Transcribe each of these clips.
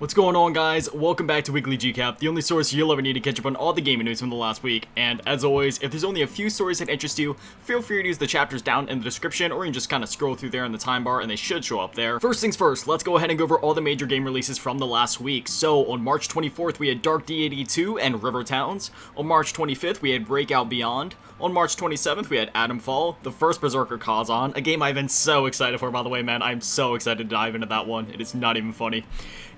What's going on, guys? Welcome back to Weekly GCap, the only source you'll ever need to catch up on all the gaming news from the last week. And as always, if there's only a few stories that interest you, feel free to use the chapters down in the description, or you can just kind of scroll through there in the time bar and they should show up there. First things first, let's go ahead and go over all the major game releases from the last week. So on March 24th, we had Dark Deity 2 and River Towns. On March 25th, we had Breakout Beyond. On March 27th, we had Adamfall, the first Berserker Kazan, a game I've been so excited for, by the way, man. I'm so excited to dive into that one. It is not even funny.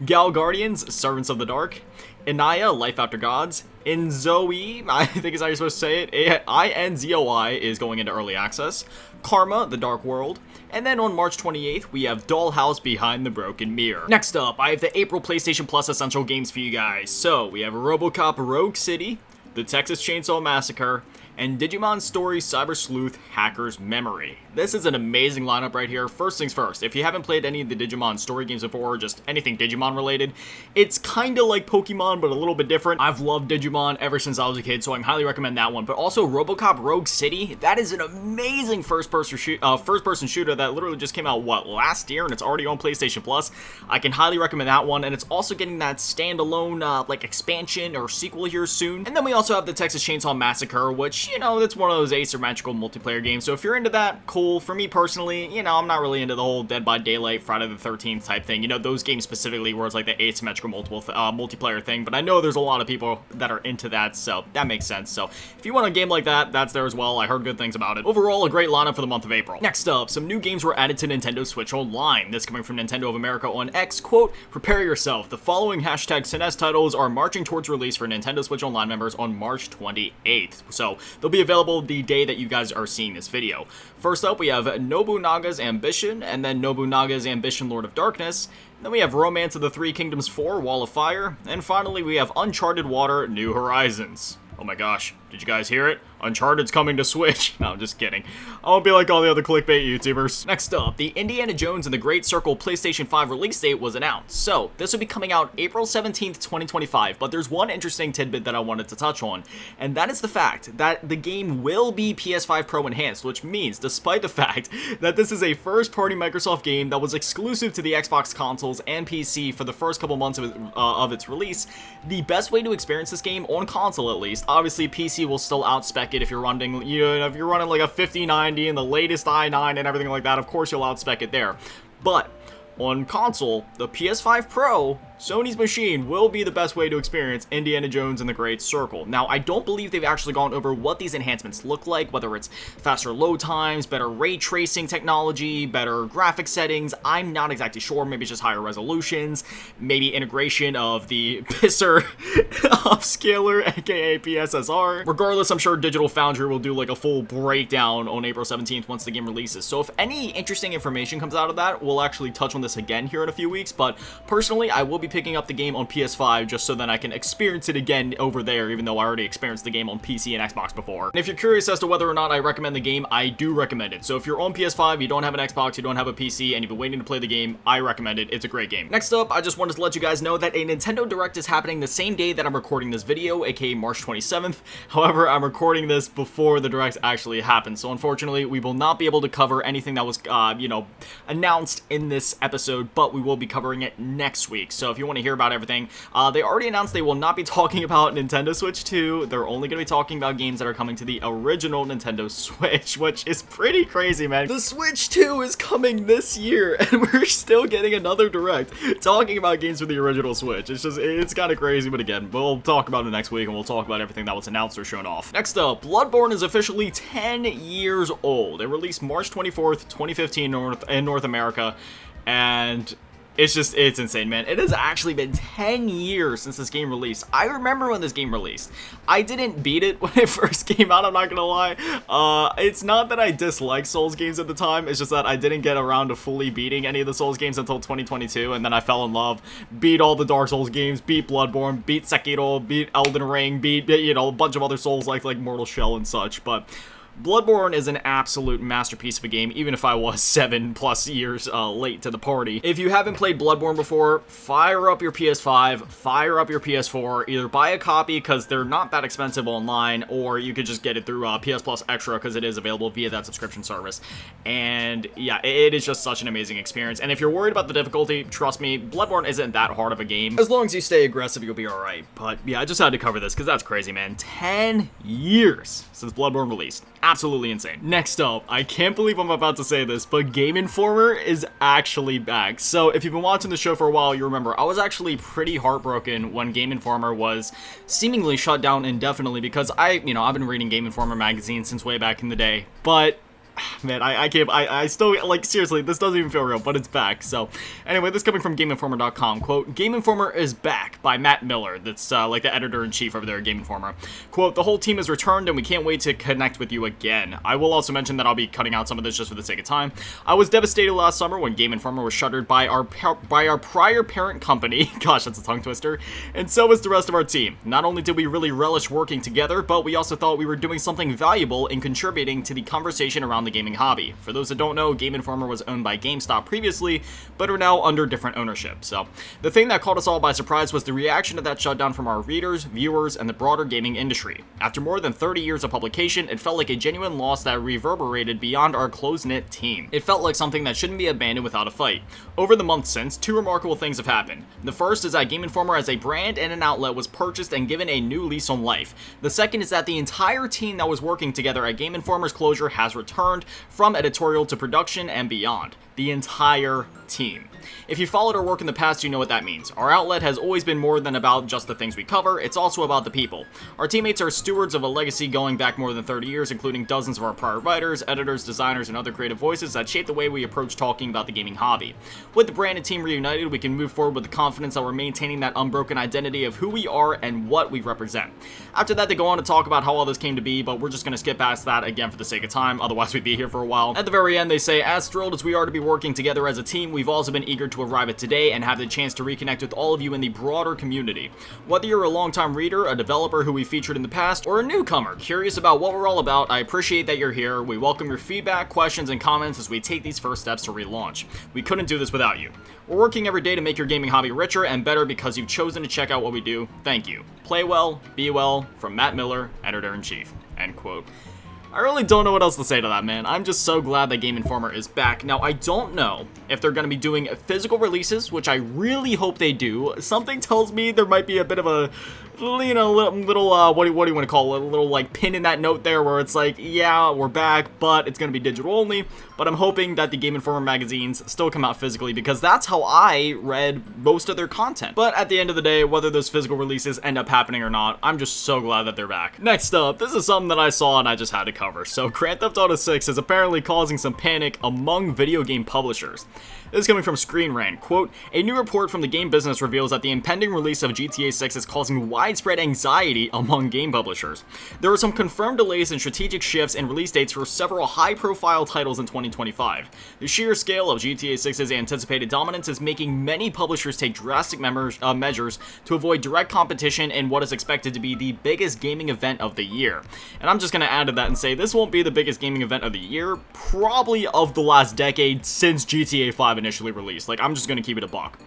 Gal Guardians, Servants of the Dark. Inaya, Life After Gods. Inzoi, I think is how you're supposed to say it. Inzoi is going into early access. Karma, The Dark World. And then on March 28th, we have Dollhouse Behind the Broken Mirror. Next up, I have the April PlayStation Plus Essential Games for you guys. So, we have RoboCop Rogue City, The Texas Chainsaw Massacre, and Digimon Story Cyber Sleuth Hacker's Memory. This is an amazing lineup right here. First things first, if you haven't played any of the Digimon story games before, or just anything Digimon related, it's kind of like Pokemon, but a little bit different. I've loved Digimon ever since I was a kid, so I highly recommend that one. But also RoboCop Rogue City, that is an amazing first-person shooter that literally just came out, last year, and it's already on PlayStation Plus. I can highly recommend that one, and it's also getting that standalone, expansion or sequel here soon. And then we also have the Texas Chainsaw Massacre, which, you know, that's one of those asymmetrical multiplayer games, so if you're into that, cool. For me personally, you know, I'm not really into the whole Dead by Daylight, Friday the 13th type thing, you know, those games specifically where it's like the asymmetrical multiplayer thing, but I know there's a lot of people that are into that, so that makes sense. So if you want a game like that, that's there as well. I heard good things about it. Overall, a great lineup for the month of April. Next up, some new games were added to Nintendo Switch Online. This coming from Nintendo of America on X, quote, "Prepare yourself. The following hashtag SNES titles are marching towards release for Nintendo Switch Online members on March 28th. So they'll be available the day that you guys are seeing this video. First up, we have Nobunaga's Ambition, and then Nobunaga's Ambition Lord of Darkness. Then we have Romance of the Three Kingdoms 4 Wall of Fire. And finally, we have Uncharted Water New Horizons. Oh my gosh, did you guys hear it? Uncharted's coming to Switch. No, I'm just kidding. I won't be like all the other clickbait YouTubers. Next up, the Indiana Jones and the Great Circle PlayStation 5 release date was announced. So, this will be coming out April 17th, 2025, but there's one interesting tidbit that I wanted to touch on, and that is the fact that the game will be PS5 Pro enhanced, which means, despite the fact that this is a first-party Microsoft game that was exclusive to the Xbox consoles and PC for the first couple months of its release, the best way to experience this game, on console at least, obviously PC will still outspec it if you're running, you know, if you're running like a 5090 and the latest i9 and everything like that, of course you'll outspec it there. But on console, the PS5 Pro, Sony's machine, will be the best way to experience Indiana Jones and the Great Circle. Now, I don't believe they've actually gone over what these enhancements look like, whether it's faster load times, better ray tracing technology, better graphic settings. I'm not exactly sure. Maybe it's just higher resolutions, maybe integration of the pisser upscaler, aka PSSR. Regardless, I'm sure Digital Foundry will do like a full breakdown on April 17th once the game releases. So if any interesting information comes out of that, we'll actually touch on this again here in a few weeks. But personally, I will be picking up the game on PS5 just so that I can experience it again over there, even though I already experienced the game on PC and Xbox before. And if you're curious as to whether or not I recommend the game, I do recommend it. So if you're on PS5, you don't have an Xbox, you don't have a PC, and you've been waiting to play the game, I recommend it. It's a great game. Next up, I just wanted to let you guys know that a Nintendo Direct is happening the same day that I'm recording this video, aka March 27th. However, I'm recording this before the Direct actually happens, so unfortunately, we will not be able to cover anything that was, announced in this episode, but we will be covering it next week. So if you want to hear about everything, they already announced they will not be talking about Nintendo Switch 2. They're only going to be talking about games that are coming to the original Nintendo Switch, which is pretty crazy, man. The Switch 2 is coming this year, and we're still getting another Direct talking about games for the original Switch. It's kind of crazy, but again, we'll talk about it next week, and we'll talk about everything that was announced or shown off. Next up, Bloodborne is officially 10 years old. It released March 24th, 2015 in North America, and it's insane, man. It has actually been 10 years since this game released. I remember when this game released. I didn't beat it when it first came out, I'm not gonna lie. It's not that I disliked Souls games at the time, it's just that I didn't get around to fully beating any of the Souls games until 2022, and then I fell in love, beat all the Dark Souls games, beat Bloodborne, beat Sekiro, beat Elden Ring, beat, you know, a bunch of other Souls like Mortal Shell and such, but Bloodborne is an absolute masterpiece of a game, even if I was 7+ years late to the party. If you haven't played Bloodborne before, fire up your PS5, fire up your PS4, either buy a copy because they're not that expensive online, or you could just get it through PS Plus Extra because it is available via that subscription service. And yeah, it is just such an amazing experience. And if you're worried about the difficulty, trust me, Bloodborne isn't that hard of a game. As long as you stay aggressive, you'll be alright. But yeah, I just had to cover this because that's crazy, man. 10 years since Bloodborne released. Absolutely insane. Next up, I can't believe I'm about to say this, but Game Informer is actually back. So if you've been watching the show for a while, you remember I was actually pretty heartbroken when Game Informer was seemingly shut down indefinitely because I've been reading Game Informer magazine since way back in the day, but man, I still, like, seriously, this doesn't even feel real, but it's back. So, anyway, this coming from GameInformer.com, quote, Game Informer is back by Matt Miller, that's, like, the editor-in-chief over there at Game Informer. Quote, the whole team has returned, and we can't wait to connect with you again. I will also mention that I'll be cutting out some of this just for the sake of time. I was devastated last summer when Game Informer was shuttered by our prior parent company, gosh, that's a tongue twister, and so was the rest of our team. Not only did we really relish working together, but we also thought we were doing something valuable in contributing to the conversation around the gaming hobby. For those that don't know, Game Informer was owned by GameStop previously, but are now under different ownership. So, the thing that caught us all by surprise was the reaction to that shutdown from our readers, viewers, and the broader gaming industry. After more than 30 years of publication, it felt like a genuine loss that reverberated beyond our close-knit team. It felt like something that shouldn't be abandoned without a fight. Over the months since, two remarkable things have happened. The first is that Game Informer as a brand and an outlet was purchased and given a new lease on life. The second is that the entire team that was working together at Game Informer's closure has returned, from editorial to production and beyond. The entire team. If you followed our work in the past, you know what that means. Our outlet has always been more than about just the things we cover, it's also about the people. Our teammates are stewards of a legacy going back more than 30 years, including dozens of our prior writers, editors, designers, and other creative voices that shape the way we approach talking about the gaming hobby. With the brand and team reunited, we can move forward with the confidence that we're maintaining that unbroken identity of who we are and what we represent. After that, they go on to talk about how all this came to be, but we're just going to skip past that again for the sake of time, otherwise we'd be here for a while. At the very end, they say, as thrilled as we are to be working together as a team, we've also been eager to arrive at today and have the chance to reconnect with all of you in the broader community. Whether you're a longtime reader, a developer who we featured in the past, or a newcomer curious about what we're all about, I appreciate that you're here. We welcome your feedback, questions, and comments as we take these first steps to relaunch. We couldn't do this without you. We're working every day to make your gaming hobby richer and better because you've chosen to check out what we do. Thank you. Play well, be well, from Matt Miller, Editor-in-Chief. End quote. I really don't know what else to say to that, man. I'm just so glad that Game Informer is back. Now, I don't know if they're going to be doing physical releases, which I really hope they do. Something tells me there might be a bit of a, little what do you want to call it? A little, like, pin in that note there where it's like, yeah, we're back, but it's going to be digital only. But I'm hoping that the Game Informer magazines still come out physically because that's how I read most of their content. But at the end of the day, whether those physical releases end up happening or not, I'm just so glad that they're back. Next up, this is something that I saw and I just had to cover. So Grand Theft Auto 6 is apparently causing some panic among video game publishers. This is coming from Screen Rant. Quote, a new report from the game business reveals that the impending release of GTA 6 is causing widespread anxiety among game publishers. There are some confirmed delays and strategic shifts in release dates for several high-profile titles in 2025. The sheer scale of GTA 6's anticipated dominance is making many publishers take drastic measures to avoid direct competition in what is expected to be the biggest gaming event of the year. And I'm just going to add to that and say this won't be the biggest gaming event of the year, probably of the last decade since GTA 5 initially released. Like, I'm just gonna keep it a buck.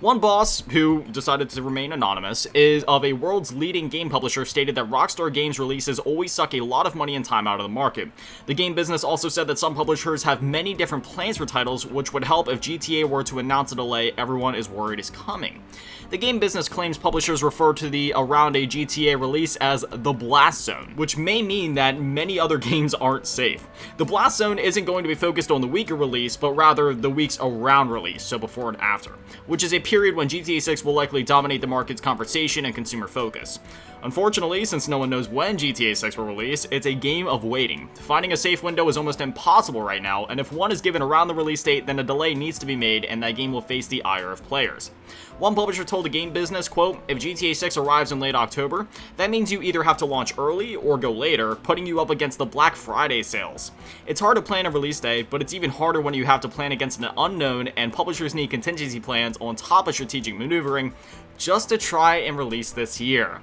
One boss, who decided to remain anonymous, is of a world's leading game publisher, stated that Rockstar Games releases always suck a lot of money and time out of the market. The game business also said that some publishers have many different plans for titles, which would help if GTA were to announce a delay everyone is worried is coming. The game business claims publishers refer to the around a GTA release as the Blast Zone, which may mean that many other games aren't safe. The Blast Zone isn't going to be focused on the week of release, but rather the weeks around release, so before and after, which is a period when GTA 6 will likely dominate the market's conversation and consumer focus. Unfortunately, since no one knows when GTA 6 will release, it's a game of waiting. Finding a safe window is almost impossible right now, and if one is given around the release date, then a delay needs to be made, and that game will face the ire of players. One publisher told the game business, quote, if GTA 6 arrives in late October, that means you either have to launch early or go later, putting you up against the Black Friday sales. It's hard to plan a release day, but it's even harder when you have to plan against an unknown, and publishers need contingency plans on top of strategic maneuvering just to try and release this year.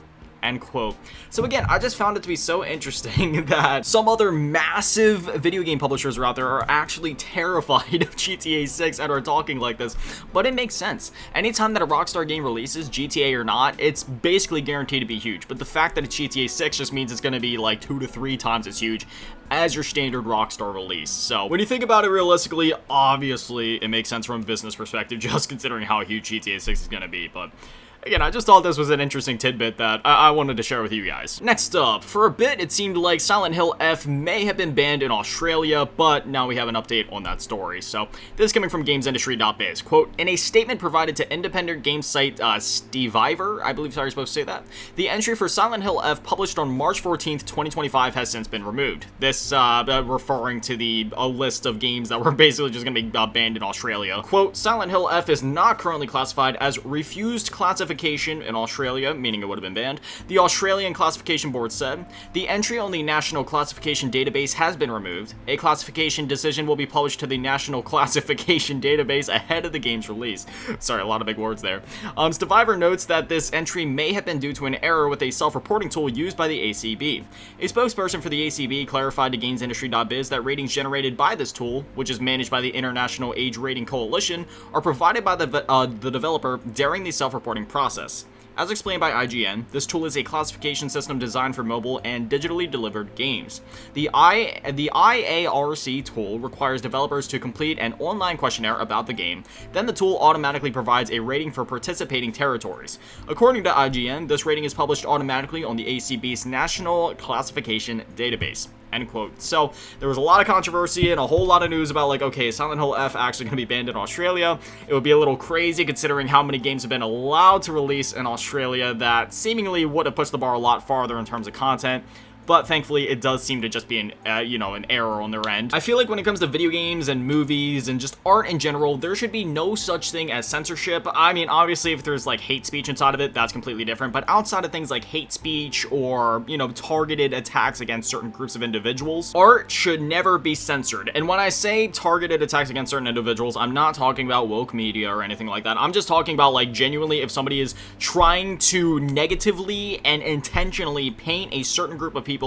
end quote. So again, I just found it to be so interesting that some other massive video game publishers out there are actually terrified of GTA 6 and are talking like this, but it makes sense. Anytime that a Rockstar game releases, GTA or not, it's basically guaranteed to be huge, but the fact that it's GTA 6 just means it's going to be like 2 to 3 times as huge as your standard Rockstar release. So when you think about it realistically, obviously it makes sense from a business perspective, just considering how huge GTA 6 is going to be, but again, I just thought this was an interesting tidbit that I wanted to share with you guys. Next up, for a bit, it seemed like Silent Hill F may have been banned in Australia, but now we have an update on that story. So, this is coming from GamesIndustry.biz. Quote, in a statement provided to independent game site Steviver, I believe you're supposed to say that, the entry for Silent Hill F published on March 14th, 2025 has since been removed. This referring to the list of games that were basically just going to be banned in Australia. Quote, Silent Hill F is not currently classified as refused classification in Australia, meaning it would have been banned. The Australian Classification Board said, the entry on the National Classification Database has been removed. A classification decision will be published to the National Classification Database ahead of the game's release. Sorry, a lot of big words there. Steviver notes that this entry may have been due to an error with a self-reporting tool used by the ACB. A spokesperson for the ACB clarified to GamesIndustry.biz that ratings generated by this tool, which is managed by the International Age Rating Coalition, are provided by the developer during the self-reporting process. As explained by IGN, this tool is a classification system designed for mobile and digitally delivered games. The IARC tool requires developers to complete an online questionnaire about the game, then the tool automatically provides a rating for participating territories. According to IGN, this rating is published automatically on the ACB's National Classification Database. End quote. So there was a lot of controversy and a whole lot of news about like, okay, Silent Hill F actually going to be banned in Australia. It would be a little crazy considering how many games have been allowed to release in Australia that seemingly would have pushed the bar a lot farther in terms of content. But thankfully, it does seem to just be an error on their end. I feel like when it comes to video games and movies and just art in general, there should be no such thing as censorship. I mean, obviously, if there's like hate speech inside of it, that's completely different. But outside of things like hate speech or, targeted attacks against certain groups of individuals, art should never be censored. And when I say targeted attacks against certain individuals, I'm not talking about woke media or anything like that. I'm just talking about like genuinely if somebody is trying to negatively and intentionally paint a certain group of people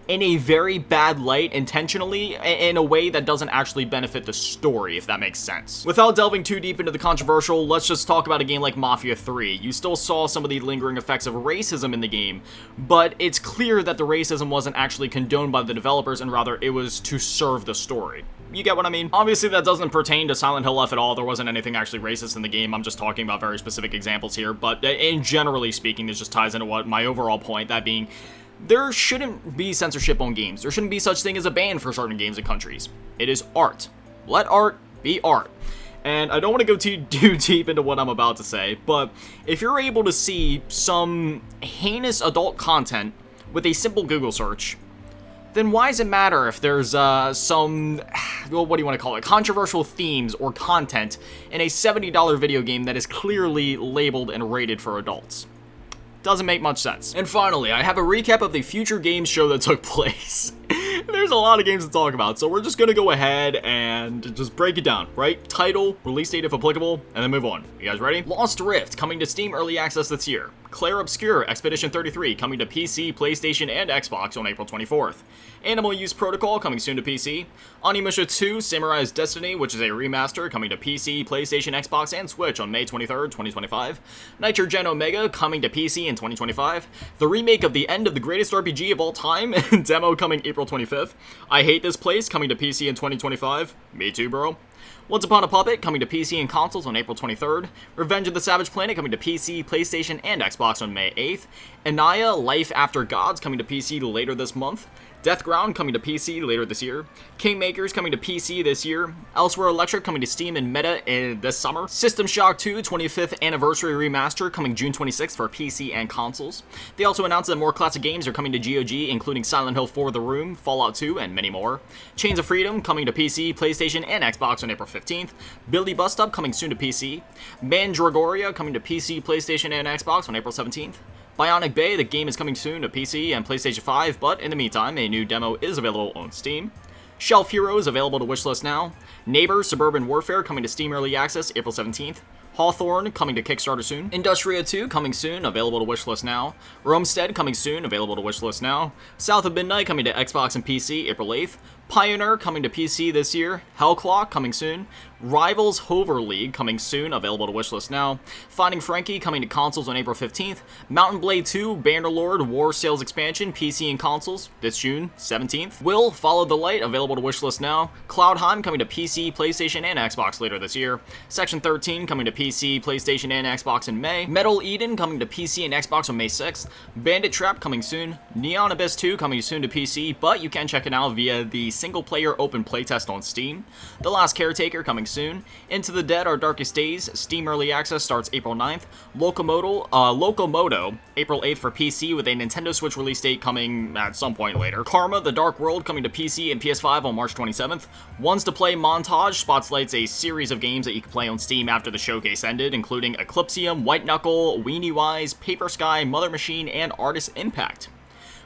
in a very bad light intentionally in a way that doesn't actually benefit the story, if that makes sense. Without delving too deep into the controversial, let's just talk about a game like Mafia 3. You still saw some of the lingering effects of racism in the game, but it's clear that the racism wasn't actually condoned by the developers and rather it was to serve the story. You get what I mean? Obviously, that doesn't pertain to Silent Hill F at all. There wasn't anything actually racist in the game. I'm just talking about very specific examples here, but in generally speaking, this just ties into what my overall point, that being, there shouldn't be censorship on games. There shouldn't be such thing as a ban for certain games and countries. It is art. Let art be art. And I don't want to go too deep into what I'm about to say, but if you're able to see some heinous adult content with a simple Google search, then why does it matter if there's some, well, what do you want to call it, controversial themes or content in a $70 video game that is clearly labeled and rated for adults? Doesn't make much sense. And finally, I have a recap of the Future Games show that took place. There's a lot of games to talk about, so we're just gonna go ahead and just break it down, right? Title, release date if applicable, and then move on. You guys ready? Lost Rift, coming to Steam Early Access this year. Claire Obscure Expedition 33, coming to PC, PlayStation, and Xbox on April 24th. Animal Use Protocol, coming soon to PC. Onimusha 2 Samurai's Destiny, which is a remaster, coming to PC, PlayStation, Xbox, and Switch on May 23rd, 2025. Nitrogen Omega, coming to PC in 2025. The remake of The End of the Greatest RPG of All Time, demo coming April 25th. I Hate This Place, coming to PC in 2025. Me too, bro. Once Upon a Puppet, coming to PC and consoles on April 23rd. Revenge of the Savage Planet, coming to PC, PlayStation, and Xbox on May 8th. Anaya Life After Gods, coming to PC later this month. Deathground, coming to PC later this year. Kingmakers, coming to PC this year. Elsewhere Electric, coming to Steam and Meta this summer. System Shock 2 25th Anniversary Remaster, coming June 26th for PC and consoles. They also announced that more classic games are coming to GOG, including Silent Hill 4 The Room, Fallout 2, and many more. Chains of Freedom, coming to PC, PlayStation, and Xbox on April 15th. Billy Bust Up, coming soon to PC. Mandragoria, coming to PC, PlayStation, and Xbox on April 17th. Bionic Bay, the game is coming soon to PC and PlayStation 5, but in the meantime, a new demo is available on Steam. Shelf Heroes, available to wishlist now. Neighbors Suburban Warfare, coming to Steam Early Access April 17th. Hawthorne coming to Kickstarter soon. Industria 2 coming soon, available to wishlist now. Romestead coming soon, available to wishlist now. South of Midnight coming to Xbox and PC April 8th. Pioneer coming to PC this year. Hellclaw coming soon. Rivals Hover League coming soon, available to wishlist now. Finding Frankie coming to consoles on April 15th. Mountain Blade 2 Bannerlord War Sales Expansion, PC and consoles this June 17th. Will Follow the Light, available to wishlist now. Cloudheim coming to PC, PlayStation, and Xbox later this year. Section 13 coming to PC, PlayStation, and Xbox in May. Metal Eden coming to PC and Xbox on May 6th. Bandit Trap coming soon. Neon Abyss 2 coming soon to PC, but you can check it out via the single-player open playtest on Steam. The Last Caretaker coming soon. Into the Dead, Our Darkest Days, Steam Early Access starts April 9th. Locomoto, April 8th for PC with a Nintendo Switch release date coming at some point later. Karma, The Dark World coming to PC and PS5 on March 27th. Ones to Play Montage spotlights a series of games that you can play on Steam after the showcase ended, including Eclipsium, White Knuckle, Weenie Wise, Paper Sky, Mother Machine, and Artist Impact.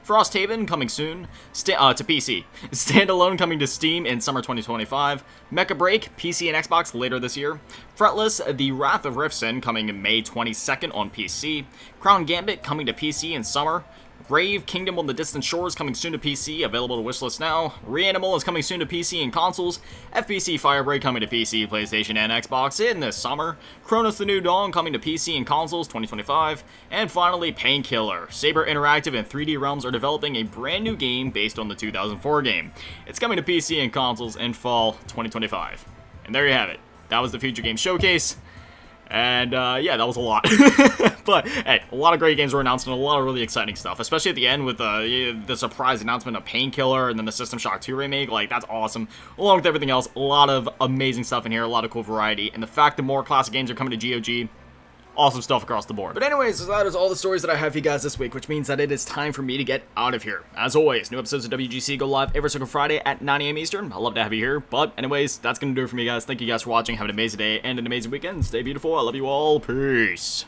Frosthaven coming soon to PC. Standalone coming to Steam in summer 2025. Mecha Break, PC and Xbox later this year. Fretless, The Wrath of Rifson coming May 22nd on PC. Crown Gambit coming to PC in summer. Rave Kingdom on the Distant Shores coming soon to PC, available to wishlist now. Reanimal is coming soon to PC and consoles. FBC Firebreak coming to PC, PlayStation, and Xbox in this summer. Chronos the New Dawn coming to PC and consoles 2025. And finally, Painkiller. Saber Interactive and 3D Realms are developing a brand new game based on the 2004 game. It's coming to PC and consoles in fall 2025. And there you have it. That was the Future Games Showcase. And, yeah, that was a lot. But, hey, a lot of great games were announced and a lot of really exciting stuff, especially at the end with the surprise announcement of Painkiller and then the System Shock 2 remake. Like, that's awesome. Along with everything else, a lot of amazing stuff in here, a lot of cool variety. And the fact that more classic games are coming to GOG, awesome stuff across the board. But anyways, that is all the stories that I have for you guys this week, which means that it is time for me to get out of here. As always, new episodes of WGC go live every single Friday at 9 a.m. Eastern. I'd love to have you here. But anyways, that's going to do it for me, guys. Thank you guys for watching. Have an amazing day and an amazing weekend. Stay beautiful. I love you all. Peace.